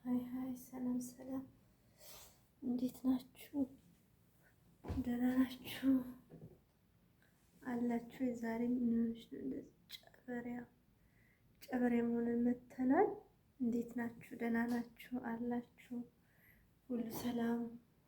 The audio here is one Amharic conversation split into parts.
ሀይ ሀይ፣ ሰላም ሰላም፣ እንዴት ናችሁ? ደህና ናችሁ አላችሁ? የዛሬ ምንሆንሽ ነው? እንደዚህ ጨበሪያ መሆንን መተናል። እንዴት ናችሁ? ደህና ናችሁ አላችሁ? ሁሉ ሰላም፣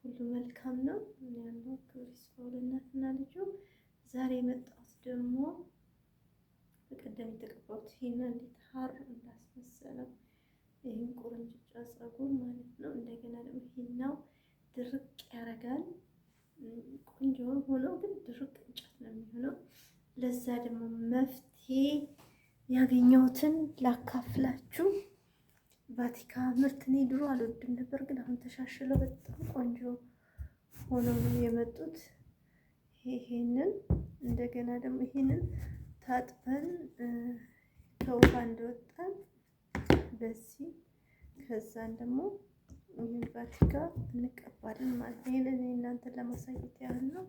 ሁሉ መልካም ነው ያለው። ክብር ይስፋ ለእናትና ልጁ። ዛሬ የመጣሁት ደግሞ በቀደም የተቀባሁት ይሄን እንዴት ሀር እንዳስመሰለው ይህን ቁርንጭጫ ፀጉር ማለት ነው። እንደገና ደግሞ ይሄኛው ድርቅ ያደርጋል። ቆንጆ ሆኖ ግን ድርቅ እንጨት ነው የሚሆነው። ለዛ ደግሞ መፍትሄ ያገኘሁትን ላካፍላችሁ። ቫቲካ ምርት እኔ ድሮ አልወድም ነበር፣ ግን አሁን ተሻሽለው በጣም ቆንጆ ሆነው ነው የመጡት። ይሄንን እንደገና ደግሞ ይሄንን ታጥበን ከውሃ እንደወጣን በዚህ ከዛን ደግሞ ይህን ቫቲካ እንቀባለን ማለት ነው። ይሄንን እናንተን ለማሳየት ያህል ነው።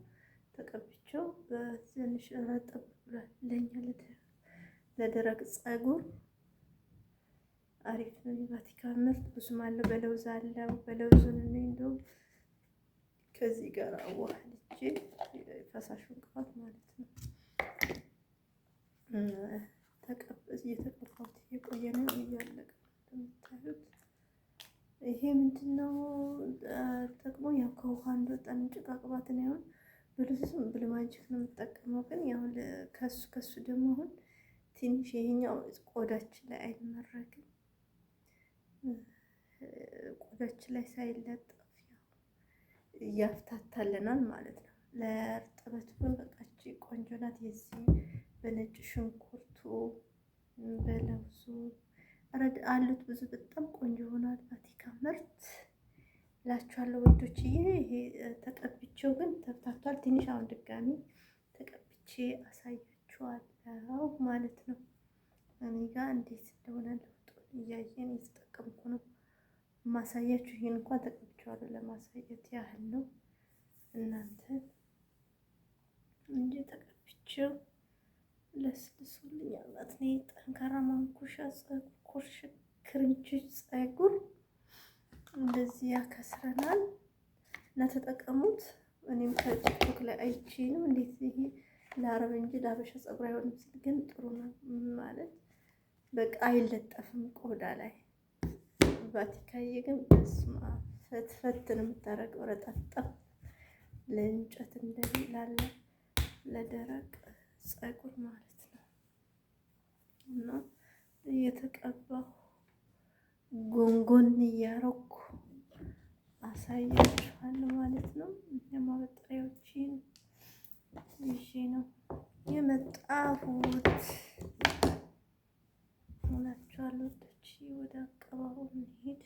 ተቀብቼው በትንሽ ረጠብ ብሏል። ለኛ ለደረቅ ፀጉር አሪፍ ነው። የቫቲካ ምርት ብዙም አለው። በለውዝ አለው። በለውዙን እኔ እንደውም ከዚህ ጋር አዋህልቼ ፈሳሹን ቅባት ማለት ነው እየተቀባሁት እየቆየ ነው። እያለቀ እንደምታዩት ይሄ ምንድነው ጥቅሙ? ያው ከውሃ እንደወጣን ጭቃ ቅባት ነው። አሁን ብሉዝም ብሉማጂክ ነው የምጠቀመው፣ ግን ያው ከሱ ደግሞ አሁን ትንሽ ይሄኛው ቆዳችን ላይ አይመረግም። ቆዳችን ላይ ሳይለጠፍ ያፍታታልናል ማለት ነው። ለእርጥበቱ ግን በቃች ቆንጆ ናት። የዚህ በነጭ ሽንኩርቱ በለውዙ አሉት ብዙ በጣም ቆንጆ ሆኗል። ቫቲካ ምርት እላችኋለሁ ወዶችዬ። ይሄ ተቀብቼው ግን ተፍታቷል ትንሽ። አሁን ድጋሚ ተቀብቼ አሳያችኋለሁ ማለት ነው። እኔ ጋር እንዴት እንደሆነ ለውጡን እያየን እየተጠቀምኩ ነው ማሳያችሁ። ይሄን እንኳን ተቀብቼዋለሁ ለማሳየት ያህል ነው እናንተ እንጂ ተቀብቼው ለስልሱልኝ አላት። እኔ ጠንካራ ማንኩሻ ፀጉር ክርንችት ፀጉር እንደዚህ ያከስረናል እና ተጠቀሙት። እኔም ከቲክቶክ ላይ አይቼ ነው እንዴት ይሄ ለአረብ እንጂ ለሀበሻ ፀጉር አይሆንም ሲል ግን ጥሩ ነው ማለት በቃ አይለጠፍም ቆዳ ላይ። ቫቲካዬ ግን በስማ ፈትፈት ነው የምታደርገው። ረጠጠፍ ለእንጨት እንደዚህ ላለ ለደረቅ ፀጉር ማለት ነው። እና እየተቀባሁ ጎንጎን እያረኩ አሳያችኋለሁ ማለት ነው። የማበጠሪያዎችን ይዤ ነው የመጣሁት ሆናችኋለሁ። ወደ አቀባቡ እንሂድ።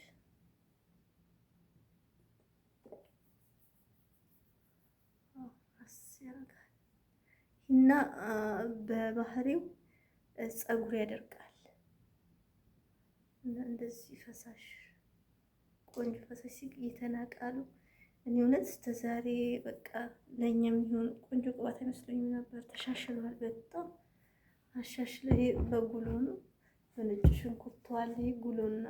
ያደርጋል እና በባህሪው ፀጉር ያደርቃል እና እንደዚህ ፈሳሽ ቆንጆ ፈሳሽ ይተናቃሉ። እኔ እውነት እስከዛሬ በቃ ለኛ የሚሆን ቆንጆ ቅባት አይመስለኝም ነበር። ተሻሽሏል፣ በጣም አሻሽለ። ይሄ በጉሎ ነው፣ በነጭ ሽንኩርት አለ። ይሄ ጉሎና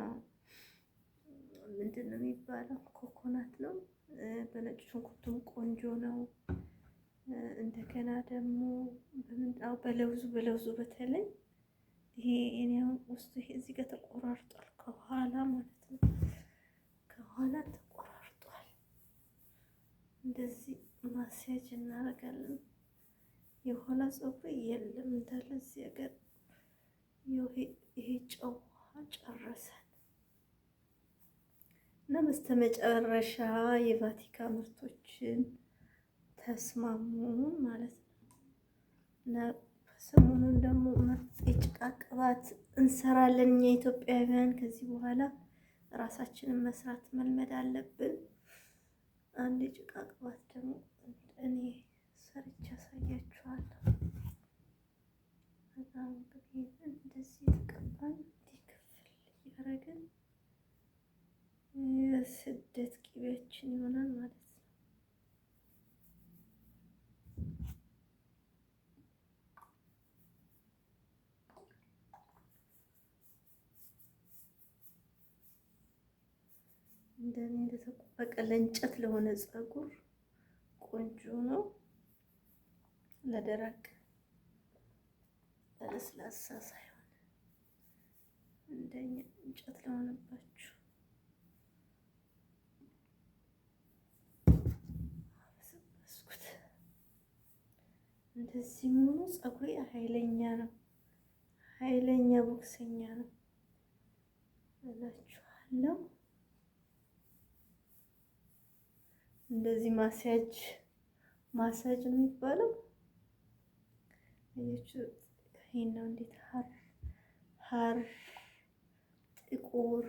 ምንድን ነው የሚባለው? ኮኮናት ነው። በነጭ ሽንኩርቱም ቆንጆ ነው። እንደገና ደግሞ በለውዙ በተለይ ይሄ እኔ አሁን ውስጡ ይሄ እዚህ ጋር ተቆራርጧል፣ ከኋላ ማለት ነው። ከኋላ ተቆራርጧል። እንደዚህ ማስያጅ እናደርጋለን። የኋላ ፀጉር የለም እንዳለ እዚህ ሀገር ይሄ ጨው ጨረሰን እና በስተመጨረሻ የቫቲካ ምርቶችን ተስማሙ ማለት ነው። እና ሰሞኑን ደግሞ ምርጥ የጭቃ ቅባት እንሰራለን እኛ ኢትዮጵያውያን። ከዚህ በኋላ ራሳችንን መስራት መልመድ አለብን። አንድ የጭቃ ቅባት ደግሞ እኔ ሰርቼ ያሳያችኋለሁ። በጣም እንግዲህ እንደዚህ የተቀባን እንዲከፍል እያደረግን የስደት ቅቤያችን ይሆናል ማለት ነው። እንደኔ እንደተቆበቀ ለእንጨት ለሆነ ፀጉር ቆንጆ ነው። ለደረቅ ለስላሳ ሳይሆን እንደኛ እንጨት ለሆነባችሁ አበሰበስኩት። እንደዚህ መሆኑ ፀጉሬ ኃይለኛ ነው፣ ኃይለኛ ቦክሰኛ ነው እላችኋለሁ። እንደዚህ ማሳጅ ነው የሚባለው። ይሄን ነው እንዴት ሀር ጥቁር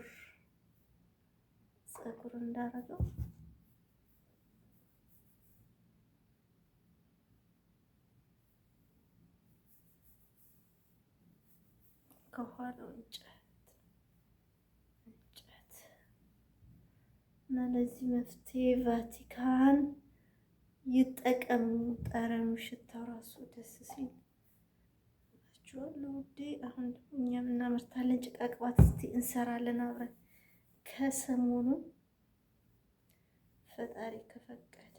ፀጉር እንዳረገው ከኋላው እንጨት እና ለዚህ መፍትሄ ቫቲካን ይጠቀሙ። ጠረኑ ሽታው ራሱ ደስ ሲል ውዴ። አሁን እኛም እናመርታለን ጭቃ ቅባት፣ እስቲ እንሰራለን አብረን ከሰሞኑ ፈጣሪ ከፈቀደ።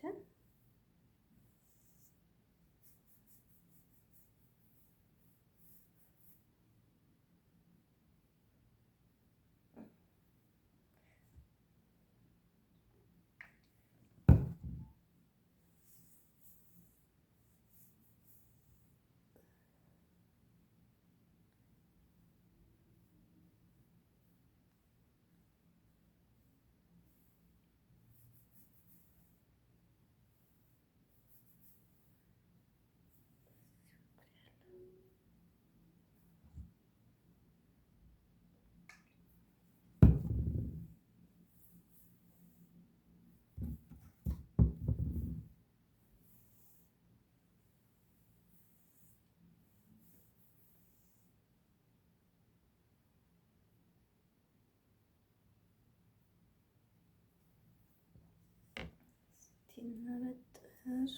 እናበጥር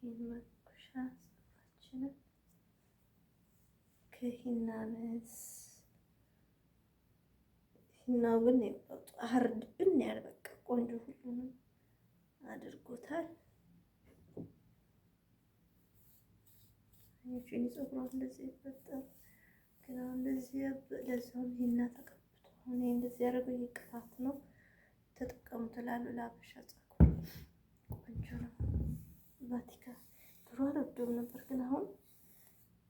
ይህን መኩሻ ፀጉራችንን ከሂና መስ ሂናው ግን አህርድብን ያለ በቃ ቆንጆ ሁሉንም አድርጎታል። ይህን ፀጉሯ እንደዚህ ይፈጠር ግን አሁን እንደዚህ ለዛው ሂና ተቀ እኔ እንደዚህ ያደረገው ቅባት ነው ተጠቀሙ ትላሉ። ለአበሻ ፀጉር ቆንጆ ነው። ቫቲካ ድሮ አልወደውም ነበር፣ ግን አሁን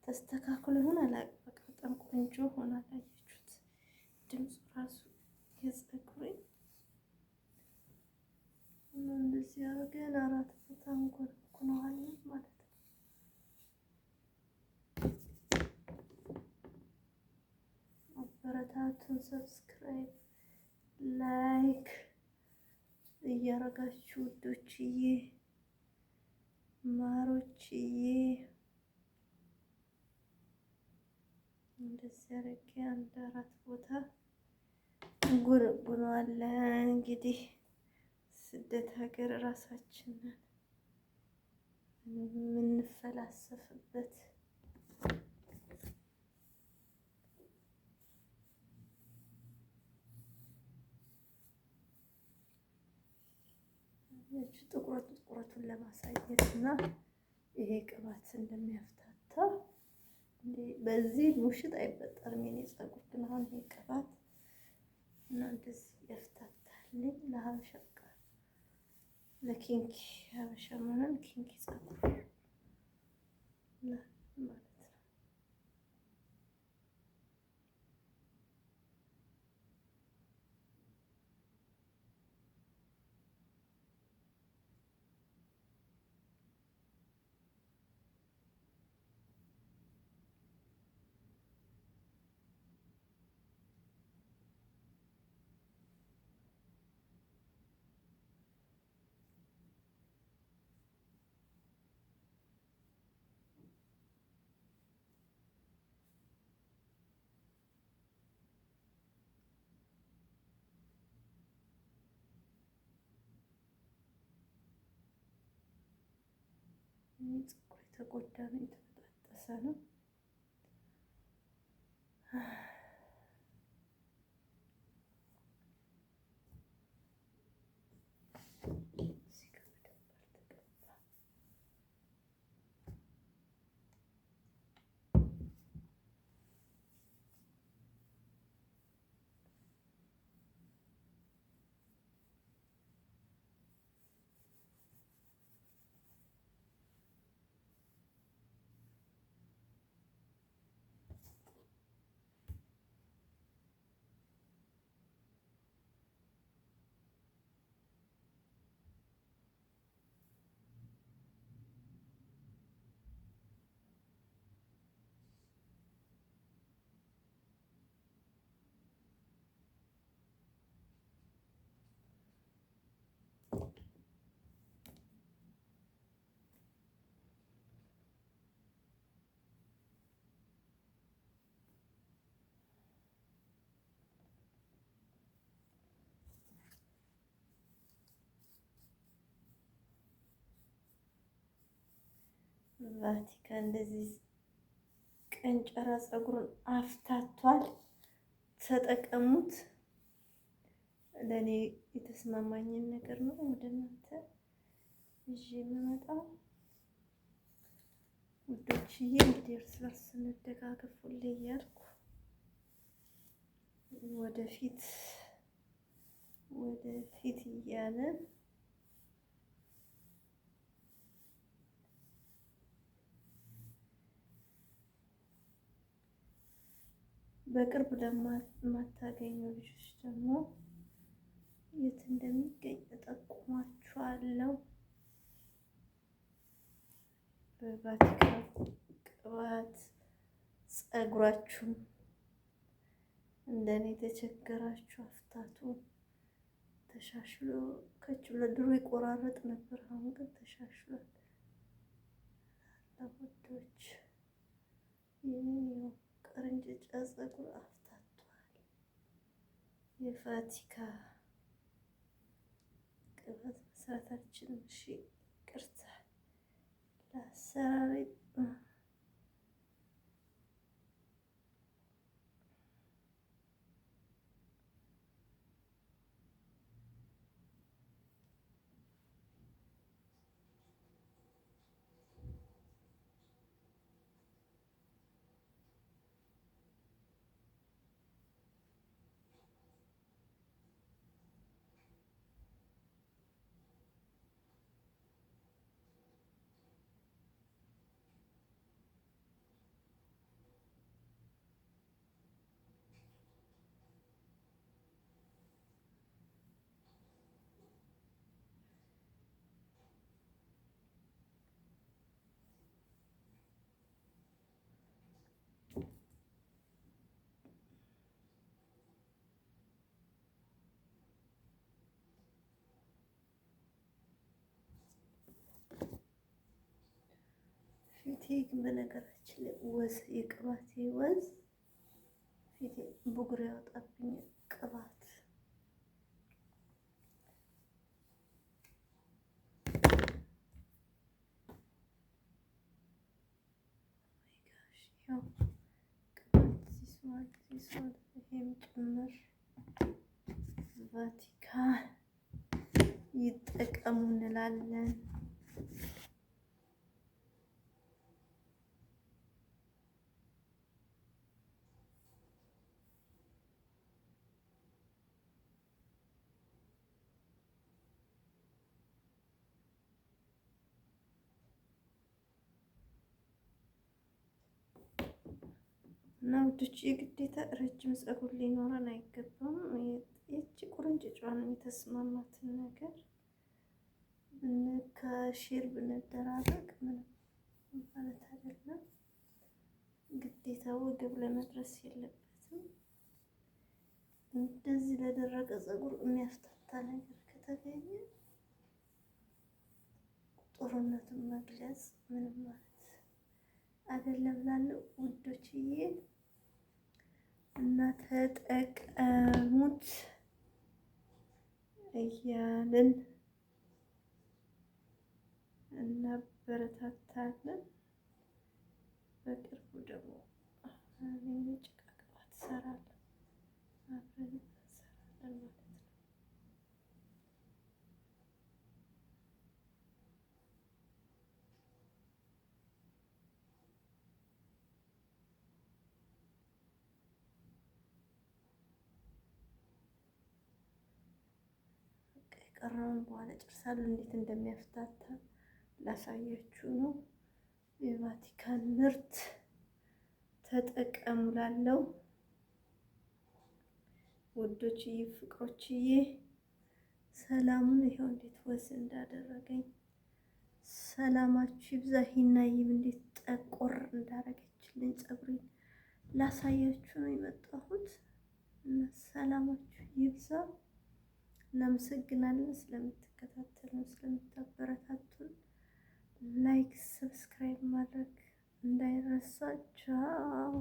ተስተካክሎ ይሆን አላውቅም። በቃ በጣም ቆንጆ ሆኗል። አያችሁት? ድምፁ ራሱ የፀጉሬ እና እንደዚህ ያደረገን 4 ቦታ እንኮነዋለን ማለት ነው። አበረታቱን፣ ሰብስክራይብ ላይክ እያረጋችሁ ውዶችዬ ማሮችዬ። እንደዚህ አድርጌ 4 ቦታ እንጎነጉነዋለን። እንግዲህ ስደት ሀገር ራሳችንን የምንፈላሰፍበት ጥቁረቱን ለማሳየት እና ይሄ ቅባት እንደሚያፍታታ በዚህ ሙሽጥ አይበጠርም የኔ ፀጉር። ግን አሁን ይሄ ቅባት እና እንደዚህ ያፍታታልኝ ለሀበሻ ለኪንኪ ሀበሻ መሆን ኪንኪ ፀጉር ማለት ነው። ፀጉር የተጎዳ ነው፣ የተበጣጠሰ ነው። ቫቲካ እንደዚህ ቀንጨራ ፀጉሩን አፍታቷል። ተጠቀሙት። ለእኔ የተስማማኝን ነገር ነው ወደ እናንተ ይዤ የምመጣው ውዶችዬ። እንግዲህ እርስ በርስ እንደጋገፉልኝ እያልኩ ወደፊት እያለን በቅርብ ለማታገኙ ልጆች ደግሞ የት እንደሚገኝ እጠቁማችኋለሁ። በቫቲካ ቅባት ፀጉራችሁን እንደኔ የተቸገራችሁ አፍታቱ። ተሻሽሎ ከችሎ ድሮ ይቆራረጥ ነበር፣ አሁን ግን ተሻሽሏል። ለወዶች ይሄው ቅርንጭጫ ፀጉር አፍታቷል። የቫቲካ ቅባት መስራታችን እሺ፣ ይቅርታ ለአሰራሪ ፊቴ ግን በነገራችን ላይ ወዝ የቅባቴ ወዝ ፊቴ ብጉር ያወጣብኝ ቅባት ያው ቅባት ሲስዋል ይሄም ጭምር ቫቲካ ይጠቀሙ እንላለን። እና ውዶች የግዴታ ረጅም ፀጉር ሊኖረን አይገባም። ይቺ ቁርንጭጫዋን የተስማማትን ነገር ከሼር ብንደራረግ ምንም ማለት አይደለም። ግዴታ ወገብ ለመድረስ የለበትም። እንደዚህ ለደረቀ ፀጉር የሚያፍታታ ነገር ከተገኘ ጦርነቱን መግለጽ ምንም ማለት አይደለም ላለው ውዶችዬ እና ተጠቀሙት እያልን እናበረታታለን። በቅርቡ ደግሞ የጭቃ ቅባት እሰራለሁ፣ አብረን እንሰራለን ማለት ነው። የቀረውን በኋላ ጨርሳለሁ። እንዴት እንደሚያፍታታ ላሳያችሁ ነው። የቫቲካን ምርት ተጠቀሙ ላለው ውዶችዬ፣ ፍቅሮችዬ ሰላሙን ይኸው እንዴት ወዝ እንዳደረገኝ ሰላማችሁ ይብዛ። ሂናይም እንዴት ጠቆር እንዳደረገችልኝ ፀጉሬን ላሳያችሁ ነው የመጣሁት እና ሰላማችሁ ይብዛ። እናመሰግናለን ስለምትከታተሉን፣ ስለምታበረታቱን። ላይክ ሰብስክራይብ ማድረግ እንዳይረሳ። ቻው